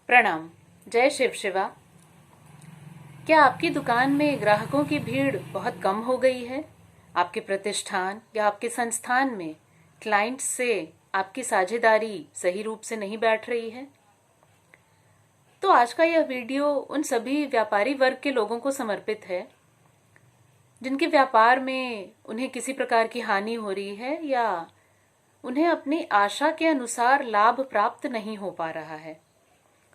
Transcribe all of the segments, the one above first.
प्रणाम। जय शिव शिवा। क्या आपकी दुकान में ग्राहकों की भीड़ बहुत कम हो गई है? आपके प्रतिष्ठान या आपके संस्थान में क्लाइंट्स से आपकी साझेदारी सही रूप से नहीं बैठ रही है? तो आज का यह वीडियो उन सभी व्यापारी वर्ग के लोगों को समर्पित है जिनके व्यापार में उन्हें किसी प्रकार की हानि हो रही है या उन्हें अपनी आशा के अनुसार लाभ प्राप्त नहीं हो पा रहा है।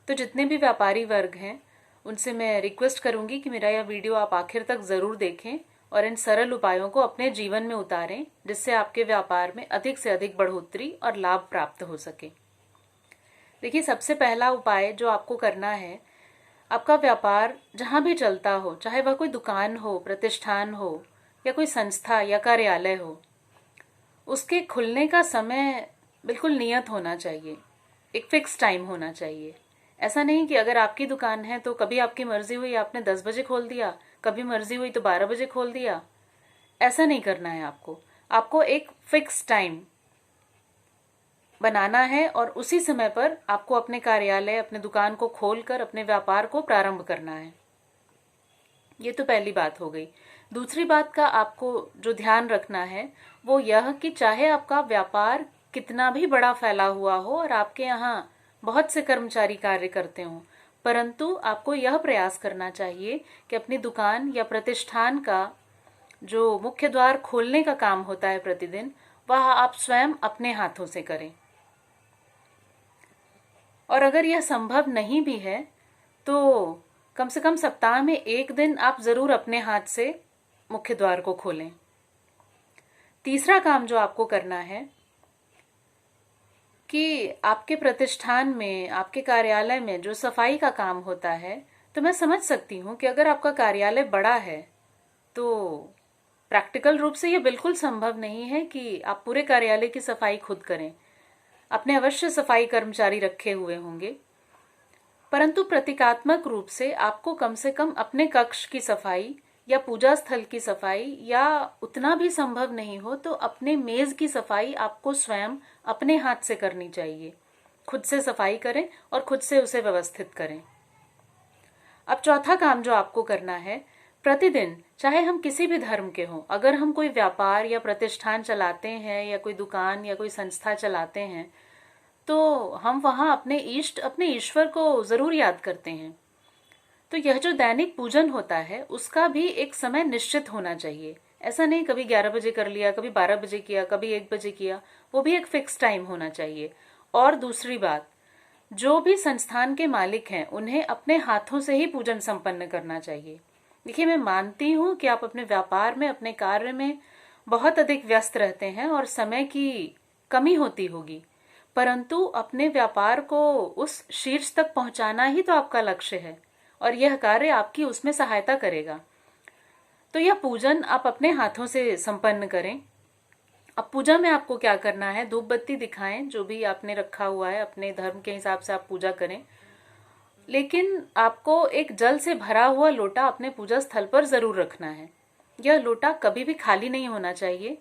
तो जितने भी व्यापारी वर्ग हैं उनसे मैं रिक्वेस्ट करूंगी कि मेरा यह वीडियो आप आखिर तक जरूर देखें और इन सरल उपायों को अपने जीवन में उतारें, जिससे आपके व्यापार में अधिक से अधिक बढ़ोतरी और लाभ प्राप्त हो सके। देखिए, सबसे पहला उपाय जो आपको करना है, आपका व्यापार जहां भी चलता हो, चाहे वह कोई दुकान हो, प्रतिष्ठान हो या कोई संस्था या कार्यालय हो, उसके खुलने का समय बिल्कुल नियत होना चाहिए। एक फिक्स टाइम होना चाहिए। ऐसा नहीं कि अगर आपकी दुकान है तो कभी आपकी मर्जी हुई आपने 10 बजे खोल दिया, कभी मर्जी हुई तो 12 बजे खोल दिया। ऐसा नहीं करना है आपको। आपको एक फिक्स टाइम बनाना है और उसी समय पर आपको अपने कार्यालय, अपने दुकान को खोलकर अपने व्यापार को प्रारंभ करना है। ये तो पहली बात हो गई। दूसरी बात का आपको जो ध्यान रखना है वो यह कि चाहे आपका व्यापार कितना भी बड़ा फैला हुआ हो और आपके यहाँ बहुत से कर्मचारी कार्य करते हों, परंतु आपको यह प्रयास करना चाहिए कि अपनी दुकान या प्रतिष्ठान का जो मुख्य द्वार खोलने का काम होता है प्रतिदिन, वह आप स्वयं अपने हाथों से करें। और अगर यह संभव नहीं भी है तो कम से कम सप्ताह में एक दिन आप जरूर अपने हाथ से मुख्य द्वार को खोलें। तीसरा काम जो आपको करना है कि आपके प्रतिष्ठान में, आपके कार्यालय में जो सफाई का काम होता है, तो मैं समझ सकती हूँ कि अगर आपका कार्यालय बड़ा है तो प्रैक्टिकल रूप से यह बिल्कुल संभव नहीं है कि आप पूरे कार्यालय की सफाई खुद करें। आपने अवश्य सफाई कर्मचारी रखे हुए होंगे, परंतु प्रतीकात्मक रूप से आपको कम से कम अपने कक्ष की सफाई या पूजा स्थल की सफाई, या उतना भी संभव नहीं हो तो अपने मेज की सफाई आपको स्वयं अपने हाथ से करनी चाहिए। खुद से सफाई करें और खुद से उसे व्यवस्थित करें। अब चौथा काम जो आपको करना है, प्रतिदिन, चाहे हम किसी भी धर्म के हों, अगर हम कोई व्यापार या प्रतिष्ठान चलाते हैं या कोई दुकान या कोई संस्था चलाते हैं, तो हम वहां अपने इष्ट, अपने ईश्वर को जरूर याद करते हैं। तो यह जो दैनिक पूजन होता है उसका भी एक समय निश्चित होना चाहिए। ऐसा नहीं कभी 11 बजे कर लिया, कभी 12 बजे किया, कभी 1 बजे किया। वो भी एक फिक्स टाइम होना चाहिए। और दूसरी बात, जो भी संस्थान के मालिक हैं उन्हें अपने हाथों से ही पूजन संपन्न करना चाहिए। देखिए, मैं मानती हूँ कि आप अपने व्यापार में, अपने कार्य में बहुत अधिक व्यस्त रहते हैं और समय की कमी होती होगी, परंतु अपने व्यापार को उस शीर्ष तक पहुंचाना ही तो आपका लक्ष्य है और यह कार्य आपकी उसमें सहायता करेगा। तो यह पूजन आप अपने हाथों से संपन्न करें। अब पूजा में आपको क्या करना है, धूप बत्ती दिखाएं, जो भी आपने रखा हुआ है अपने धर्म के हिसाब से आप पूजा करें, लेकिन आपको एक जल से भरा हुआ लोटा अपने पूजा स्थल पर जरूर रखना है। यह लोटा कभी भी खाली नहीं होना चाहिए,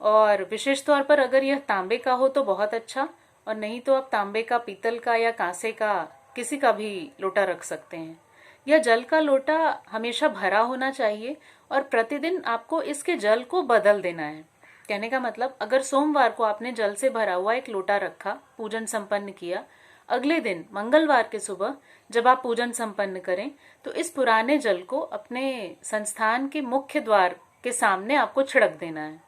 और विशेष तौर पर अगर यह तांबे का हो तो बहुत अच्छा, और नहीं तो आप तांबे का, पीतल का या कांसे का किसी का भी लोटा रख सकते हैं। यह जल का लोटा हमेशा भरा होना चाहिए और प्रतिदिन आपको इसके जल को बदल देना है। कहने का मतलब, अगर सोमवार को आपने जल से भरा हुआ एक लोटा रखा, पूजन संपन्न किया, अगले दिन मंगलवार के सुबह जब आप पूजन संपन्न करें तो इस पुराने जल को अपने संस्थान के मुख्य द्वार के सामने आपको छिड़क देना है।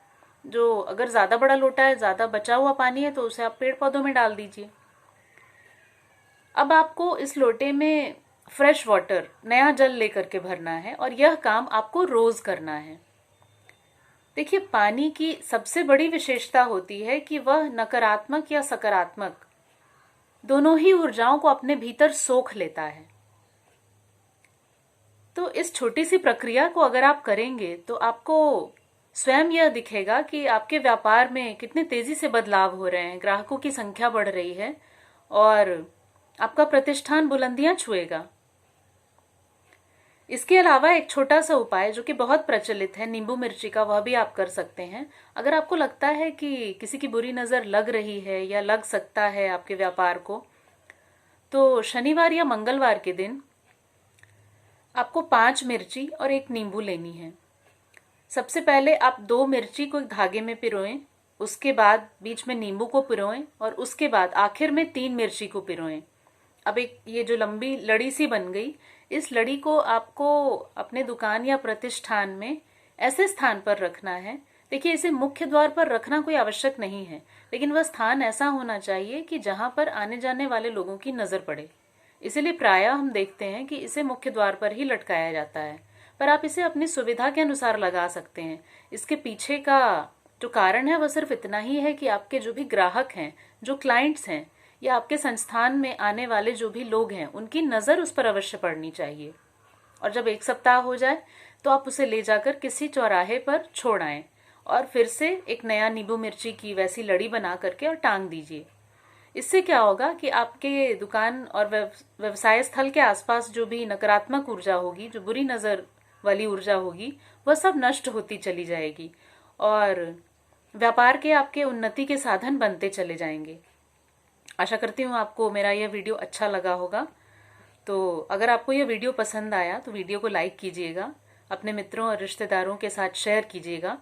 जो अगर ज्यादा बड़ा लोटा है, ज्यादा बचा हुआ पानी है, तो उसे आप पेड़ पौधों में डाल दीजिए। अब आपको इस लोटे में फ्रेश वाटर, नया जल लेकर के भरना है और यह काम आपको रोज करना है। देखिए, पानी की सबसे बड़ी विशेषता होती है कि वह नकारात्मक या सकारात्मक दोनों ही ऊर्जाओं को अपने भीतर सोख लेता है। तो इस छोटी सी प्रक्रिया को अगर आप करेंगे तो आपको स्वयं यह दिखेगा कि आपके व्यापार में कितनी तेजी से बदलाव हो रहे हैं, ग्राहकों की संख्या बढ़ रही है और आपका प्रतिष्ठान बुलंदियां छुएगा। इसके अलावा एक छोटा सा उपाय जो कि बहुत प्रचलित है, नींबू मिर्ची का, वह भी आप कर सकते हैं। अगर आपको लगता है कि किसी की बुरी नजर लग रही है या लग सकता है आपके व्यापार को, तो शनिवार या मंगलवार के दिन आपको 5 मिर्ची और 1 नींबू लेनी है। सबसे पहले आप 2 मिर्ची को एक धागे में पिरोएं, उसके बाद बीच में नींबू को पिरोएं और उसके बाद आखिर में 3 मिर्ची को पिरोएं। अब एक ये जो लंबी लड़ी सी बन गई, इस लड़ी को आपको अपने दुकान या प्रतिष्ठान में ऐसे स्थान पर रखना है। देखिए, इसे मुख्य द्वार पर रखना कोई आवश्यक नहीं है, लेकिन वह स्थान ऐसा होना चाहिए कि जहां पर आने जाने वाले लोगों की नजर पड़े। इसीलिए प्रायः हम देखते हैं कि इसे मुख्य द्वार पर ही लटकाया जाता है, पर आप इसे अपनी सुविधा के अनुसार लगा सकते हैं। इसके पीछे का जो कारण है वह सिर्फ इतना ही है कि आपके जो भी ग्राहक हैं, जो क्लाइंट्स हैं, या आपके संस्थान में आने वाले जो भी लोग हैं, उनकी नजर उस पर अवश्य पड़नी चाहिए। और जब 1 सप्ताह हो जाए तो आप उसे ले जाकर किसी चौराहे पर छोड़ आएं और फिर से एक नया नींबू मिर्ची की वैसी लड़ी बना करके और टांग दीजिए। इससे क्या होगा कि आपके दुकान और व्यवसाय स्थल के आसपास जो भी नकारात्मक ऊर्जा होगी, जो बुरी नजर वाली ऊर्जा होगी, वह सब नष्ट होती चली जाएगी और व्यापार के आपके उन्नति के साधन बनते चले जाएंगे। आशा करती हूँ आपको मेरा यह वीडियो अच्छा लगा होगा। तो अगर आपको यह वीडियो पसंद आया तो वीडियो को लाइक कीजिएगा, अपने मित्रों और रिश्तेदारों के साथ शेयर कीजिएगा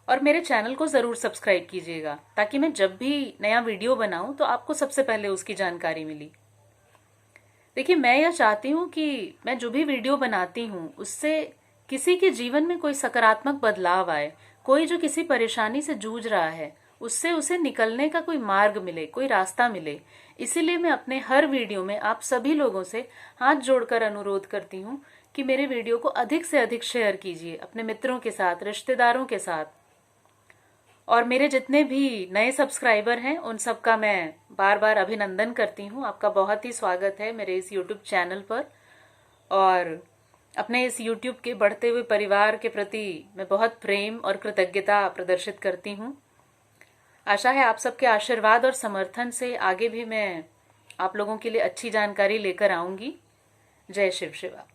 और मेरे चैनल को जरूर सब्सक्राइब कीजिएगा, ताकि मैं जब भी नया वीडियो बनाऊं तो आपको सबसे पहले उसकी जानकारी मिली। देखिए, मैं यह चाहती हूँ कि मैं जो भी वीडियो बनाती हूँ उससे किसी के जीवन में कोई सकारात्मक बदलाव आए। कोई जो किसी परेशानी से जूझ रहा है, उससे उसे निकलने का कोई मार्ग मिले, कोई रास्ता मिले। इसीलिए मैं अपने हर वीडियो में आप सभी लोगों से हाथ जोड़कर अनुरोध करती हूँ कि मेरे वीडियो को अधिक से अधिक शेयर कीजिए अपने मित्रों के साथ, रिश्तेदारों के साथ। और मेरे जितने भी नए सब्सक्राइबर हैं उन सबका मैं बार बार अभिनंदन करती हूँ। आपका बहुत ही स्वागत है मेरे इस यूट्यूब चैनल पर, और अपने इस यूट्यूब के बढ़ते हुए परिवार के प्रति मैं बहुत प्रेम और कृतज्ञता प्रदर्शित करती हूँ। आशा है आप सबके आशीर्वाद और समर्थन से आगे भी मैं आप लोगों के लिए अच्छी जानकारी लेकर आऊंगी। जय शिव शिवा।